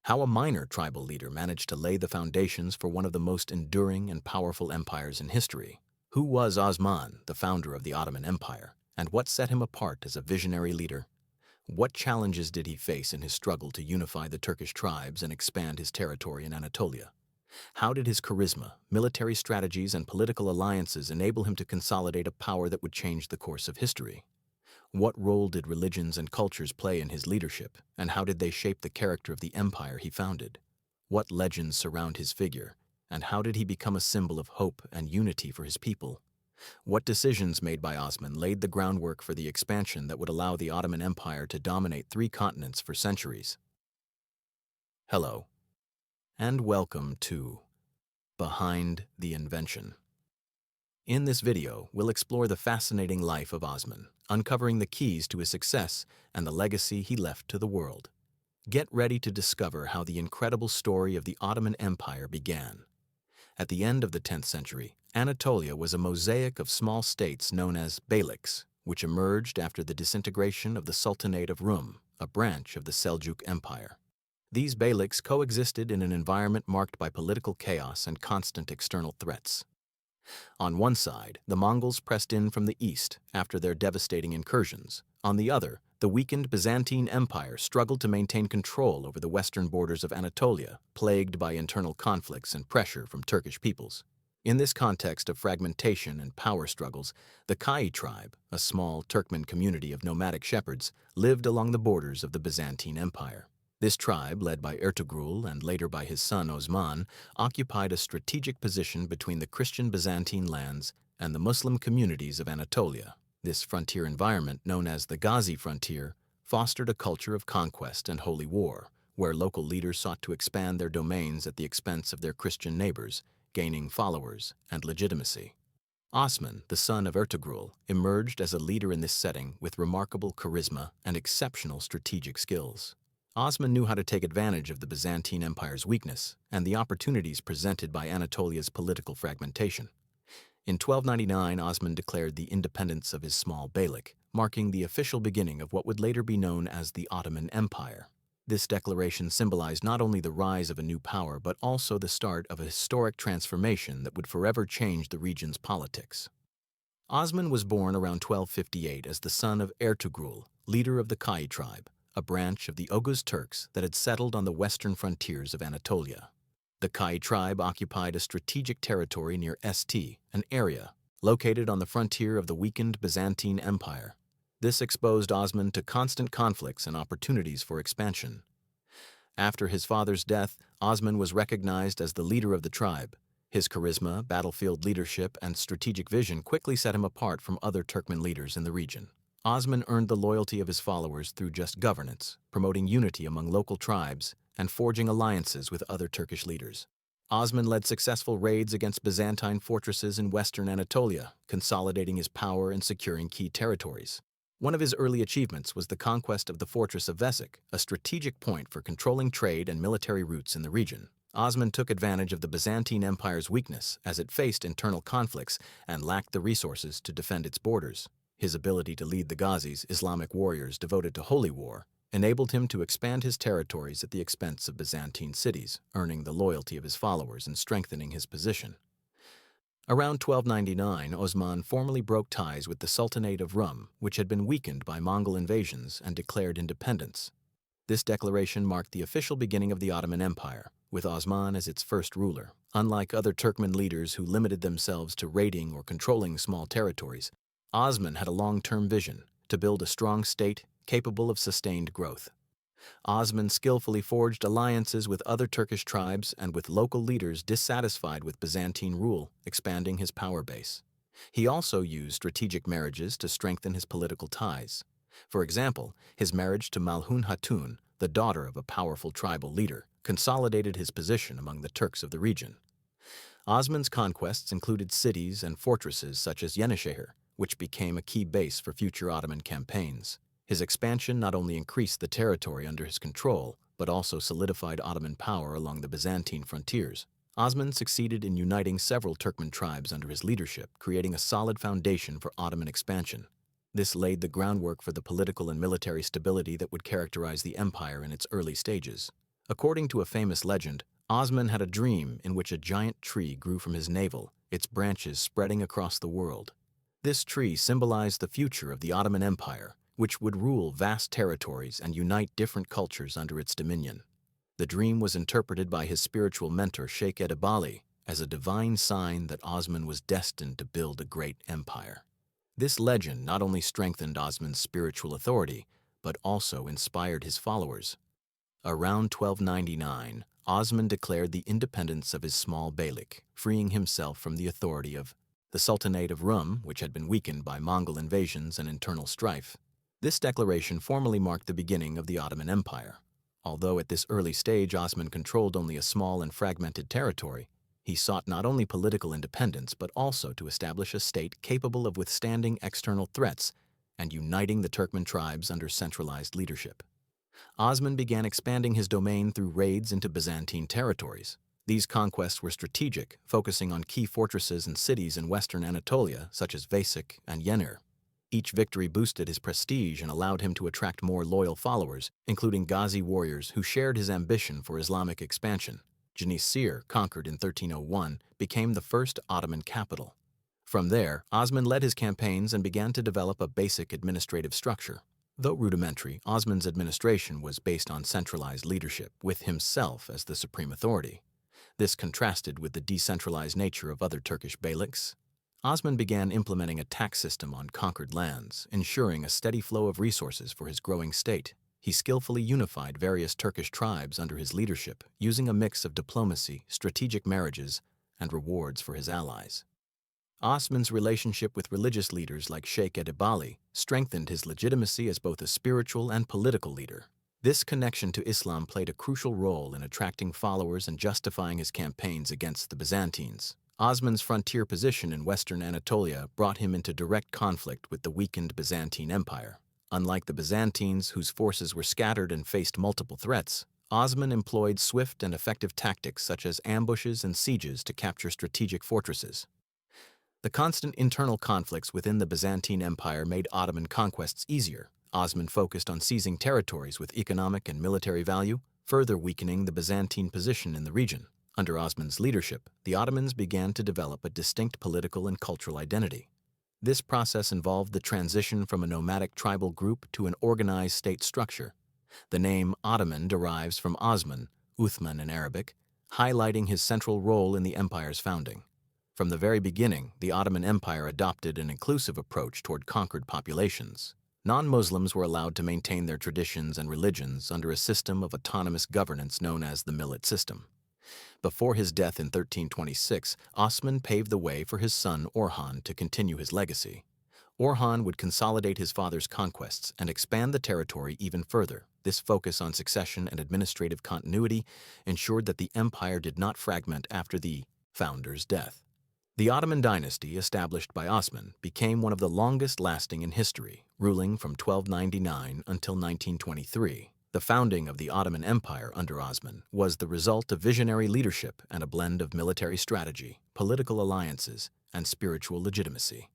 How a minor tribal leader managed to lay the foundations for one of the most enduring and powerful empires in history. Who was Osman, the founder of the Ottoman Empire, and what set him apart as a visionary leader? What challenges did he face in his struggle to unify the Turkish tribes and expand his territory in Anatolia? How did his charisma, military strategies, and political alliances enable him to consolidate a power that would change the course of history? What role did religions and cultures play in his leadership, and how did they shape the character of the empire he founded? What legends surround his figure, and how did he become a symbol of hope and unity for his people? What decisions made by Osman laid the groundwork for the expansion that would allow the Ottoman Empire to dominate 3 continents for centuries? Hello, and welcome to Behind the Invention. In this video, we'll explore the fascinating life of Osman, uncovering the keys to his success and the legacy he left to the world. Get ready to discover how the incredible story of the Ottoman Empire began. At the end of the 10th century, Anatolia was a mosaic of small states known as beyliks, which emerged after the disintegration of the Sultanate of Rum, a branch of the Seljuk Empire. These beyliks coexisted in an environment marked by political chaos and constant external threats. On one side, the Mongols pressed in from the east after their devastating incursions. On the other, the weakened Byzantine Empire struggled to maintain control over the western borders of Anatolia, plagued by internal conflicts and pressure from Turkish peoples. In this context of fragmentation and power struggles, the Kai tribe, a small Turkmen community of nomadic shepherds, lived along the borders of the Byzantine Empire. This tribe, led by Ertugrul and later by his son Osman, occupied a strategic position between the Christian Byzantine lands and the Muslim communities of Anatolia. This frontier environment, known as the Ghazi frontier, fostered a culture of conquest and holy war, where local leaders sought to expand their domains at the expense of their Christian neighbors, gaining followers and legitimacy. Osman, the son of Ertugrul, emerged as a leader in this setting with remarkable charisma and exceptional strategic skills. Osman knew how to take advantage of the Byzantine Empire's weakness and the opportunities presented by Anatolia's political fragmentation. In 1299, Osman declared the independence of his small beylik, marking the official beginning of what would later be known as the Ottoman Empire. This declaration symbolized not only the rise of a new power but also the start of a historic transformation that would forever change the region's politics. Osman was born around 1258 as the son of Ertugrul, leader of the Kai tribe, a branch of the Oghuz Turks that had settled on the western frontiers of Anatolia. The Kai tribe occupied a strategic territory near St, an area located on the frontier of the weakened Byzantine Empire. This exposed Osman to constant conflicts and opportunities for expansion. After his father's death, Osman was recognized as the leader of the tribe. His charisma, battlefield leadership, and strategic vision quickly set him apart from other Turkmen leaders in the region. Osman earned the loyalty of his followers through just governance, promoting unity among local tribes and forging alliances with other Turkish leaders. Osman led successful raids against Byzantine fortresses in western Anatolia, consolidating his power and securing key territories. One of his early achievements was the conquest of the fortress of Vesik, a strategic point for controlling trade and military routes in the region. Osman took advantage of the Byzantine Empire's weakness as it faced internal conflicts and lacked the resources to defend its borders. His ability to lead the Ghazis, Islamic warriors devoted to holy war, enabled him to expand his territories at the expense of Byzantine cities, earning the loyalty of his followers and strengthening his position. Around 1299, Osman formally broke ties with the Sultanate of Rum, which had been weakened by Mongol invasions, and declared independence. This declaration marked the official beginning of the Ottoman Empire, with Osman as its first ruler. Unlike other Turkmen leaders who limited themselves to raiding or controlling small territories, Osman had a long-term vision to build a strong state capable of sustained growth. Osman skillfully forged alliances with other Turkish tribes and with local leaders dissatisfied with Byzantine rule, expanding his power base. He also used strategic marriages to strengthen his political ties. For example, his marriage to Malhun Hatun, the daughter of a powerful tribal leader, consolidated his position among the Turks of the region. Osman's conquests included cities and fortresses such as Yenişehir, which became a key base for future Ottoman campaigns. His expansion not only increased the territory under his control, but also solidified Ottoman power along the Byzantine frontiers. Osman succeeded in uniting several Turkmen tribes under his leadership, creating a solid foundation for Ottoman expansion. This laid the groundwork for the political and military stability that would characterize the empire in its early stages. According to a famous legend, Osman had a dream in which a giant tree grew from his navel, its branches spreading across the world. This tree symbolized the future of the Ottoman Empire, which would rule vast territories and unite different cultures under its dominion. The dream was interpreted by his spiritual mentor Sheikh Edebali as a divine sign that Osman was destined to build a great empire. This legend not only strengthened Osman's spiritual authority, but also inspired his followers. Around 1299, Osman declared the independence of his small beylik, freeing himself from the authority of the Sultanate of Rum, which had been weakened by Mongol invasions and internal strife. This declaration formally marked the beginning of the Ottoman Empire. Although at this early stage Osman controlled only a small and fragmented territory, he sought not only political independence but also to establish a state capable of withstanding external threats and uniting the Turkmen tribes under centralized leadership. Osman began expanding his domain through raids into Byzantine territories. These conquests were strategic, focusing on key fortresses and cities in western Anatolia, such as Vasik and Yenir. Each victory boosted his prestige and allowed him to attract more loyal followers, including Ghazi warriors who shared his ambition for Islamic expansion. Ceniz, conquered in 1301, became the first Ottoman capital. From there, Osman led his campaigns and began to develop a basic administrative structure. Though rudimentary, Osman's administration was based on centralized leadership, with himself as the supreme authority. This contrasted with the decentralized nature of other Turkish beyliks. Osman began implementing a tax system on conquered lands, ensuring a steady flow of resources for his growing state. He skillfully unified various Turkish tribes under his leadership, using a mix of diplomacy, strategic marriages, and rewards for his allies. Osman's relationship with religious leaders like Sheikh Edebali strengthened his legitimacy as both a spiritual and political leader. This connection to Islam played a crucial role in attracting followers and justifying his campaigns against the Byzantines. Osman's frontier position in western Anatolia brought him into direct conflict with the weakened Byzantine Empire. Unlike the Byzantines, whose forces were scattered and faced multiple threats, Osman employed swift and effective tactics such as ambushes and sieges to capture strategic fortresses. The constant internal conflicts within the Byzantine Empire made Ottoman conquests easier. Osman focused on seizing territories with economic and military value, further weakening the Byzantine position in the region. Under Osman's leadership, the Ottomans began to develop a distinct political and cultural identity. This process involved the transition from a nomadic tribal group to an organized state structure. The name Ottoman derives from Osman, Uthman in Arabic, highlighting his central role in the empire's founding. From the very beginning, the Ottoman Empire adopted an inclusive approach toward conquered populations. Non-Muslims were allowed to maintain their traditions and religions under a system of autonomous governance known as the millet system. Before his death in 1326, Osman paved the way for his son Orhan to continue his legacy. Orhan would consolidate his father's conquests and expand the territory even further. This focus on succession and administrative continuity ensured that the empire did not fragment after the founder's death. The Ottoman dynasty, established by Osman, became one of the longest-lasting in history, ruling from 1299 until 1923. The founding of the Ottoman Empire under Osman was the result of visionary leadership and a blend of military strategy, political alliances, and spiritual legitimacy.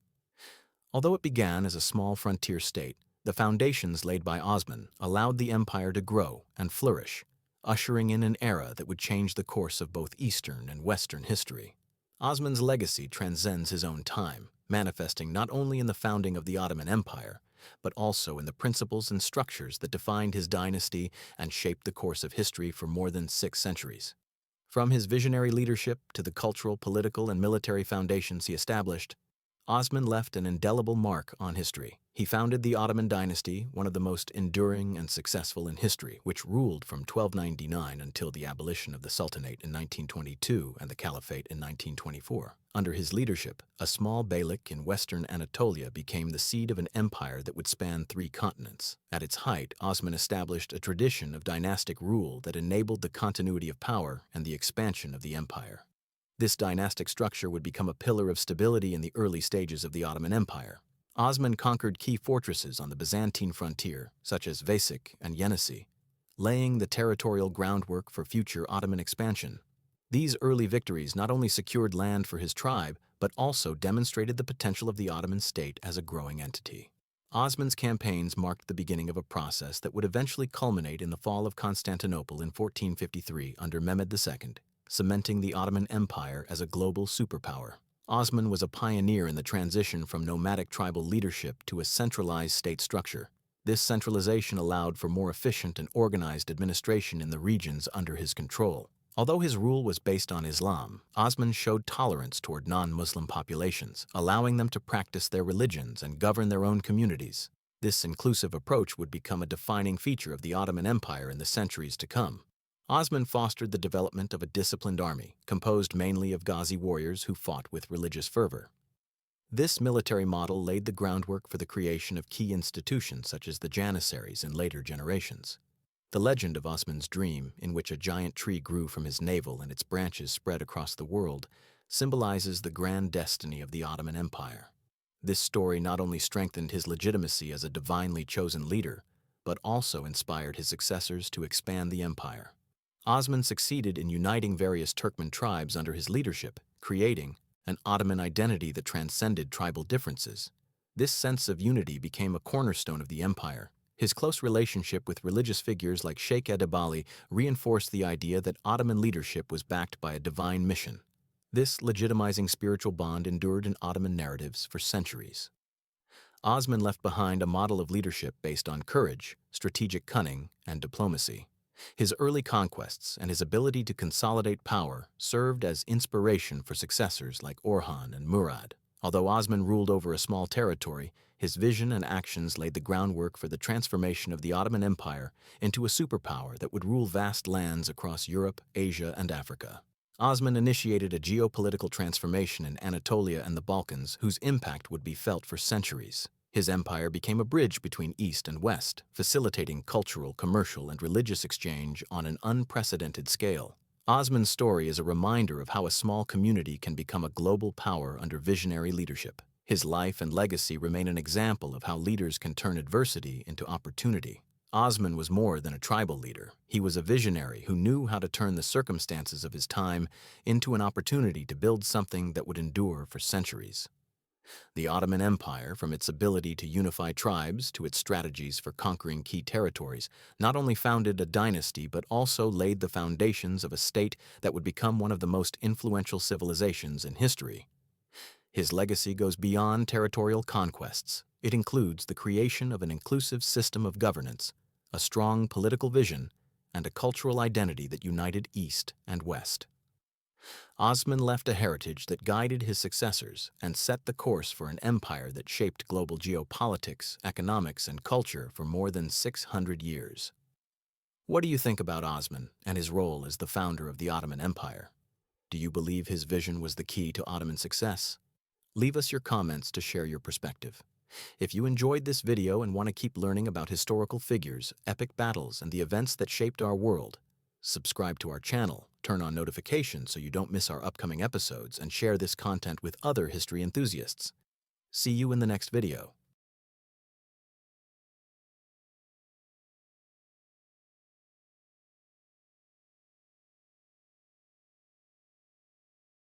Although it began as a small frontier state, the foundations laid by Osman allowed the empire to grow and flourish, ushering in an era that would change the course of both Eastern and Western history. Osman's legacy transcends his own time, manifesting not only in the founding of the Ottoman Empire, but also in the principles and structures that defined his dynasty and shaped the course of history for more than 6 centuries. From his visionary leadership to the cultural, political, and military foundations he established, Osman left an indelible mark on history. He founded the Ottoman dynasty, one of the most enduring and successful in history, which ruled from 1299 until the abolition of the Sultanate in 1922 and the Caliphate in 1924. Under his leadership, a small beylik in western Anatolia became the seat of an empire that would span 3 continents. At its height, Osman established a tradition of dynastic rule that enabled the continuity of power and the expansion of the empire. This dynastic structure would become a pillar of stability in the early stages of the Ottoman Empire. Osman conquered key fortresses on the Byzantine frontier, such as Vasik and Yenisei, laying the territorial groundwork for future Ottoman expansion. These early victories not only secured land for his tribe, but also demonstrated the potential of the Ottoman state as a growing entity. Osman's campaigns marked the beginning of a process that would eventually culminate in the fall of Constantinople in 1453 under Mehmed II, cementing the Ottoman Empire as a global superpower. Osman was a pioneer in the transition from nomadic tribal leadership to a centralized state structure. This centralization allowed for more efficient and organized administration in the regions under his control. Although his rule was based on Islam, Osman showed tolerance toward non-Muslim populations, allowing them to practice their religions and govern their own communities. This inclusive approach would become a defining feature of the Ottoman Empire in the centuries to come. Osman fostered the development of a disciplined army, composed mainly of Ghazi warriors who fought with religious fervor. This military model laid the groundwork for the creation of key institutions such as the Janissaries in later generations. The legend of Osman's dream, in which a giant tree grew from his navel and its branches spread across the world, symbolizes the grand destiny of the Ottoman Empire. This story not only strengthened his legitimacy as a divinely chosen leader, but also inspired his successors to expand the empire. Osman succeeded in uniting various Turkmen tribes under his leadership, creating an Ottoman identity that transcended tribal differences. This sense of unity became a cornerstone of the empire. His close relationship with religious figures like Sheikh Edebali reinforced the idea that Ottoman leadership was backed by a divine mission. This legitimizing spiritual bond endured in Ottoman narratives for centuries. Osman left behind a model of leadership based on courage, strategic cunning, and diplomacy. His early conquests and his ability to consolidate power served as inspiration for successors like Orhan and Murad. Although Osman ruled over a small territory, his vision and actions laid the groundwork for the transformation of the Ottoman Empire into a superpower that would rule vast lands across Europe, Asia, and Africa. Osman initiated a geopolitical transformation in Anatolia and the Balkans whose impact would be felt for centuries. His empire became a bridge between East and West, facilitating cultural, commercial, and religious exchange on an unprecedented scale. Osman's story is a reminder of how a small community can become a global power under visionary leadership. His life and legacy remain an example of how leaders can turn adversity into opportunity. Osman was more than a tribal leader. He was a visionary who knew how to turn the circumstances of his time into an opportunity to build something that would endure for centuries. The Ottoman Empire, from its ability to unify tribes to its strategies for conquering key territories, not only founded a dynasty but also laid the foundations of a state that would become one of the most influential civilizations in history. His legacy goes beyond territorial conquests. It includes the creation of an inclusive system of governance, a strong political vision, and a cultural identity that united East and West. Osman left a heritage that guided his successors and set the course for an empire that shaped global geopolitics, economics, and culture for more than 600 years. What do you think about Osman and his role as the founder of the Ottoman Empire? Do you believe his vision was the key to Ottoman success? Leave us your comments to share your perspective. If you enjoyed this video and want to keep learning about historical figures, epic battles, and the events that shaped our world, subscribe to our channel, turn on notifications so you don't miss our upcoming episodes, and share this content with other history enthusiasts. See you in the next video.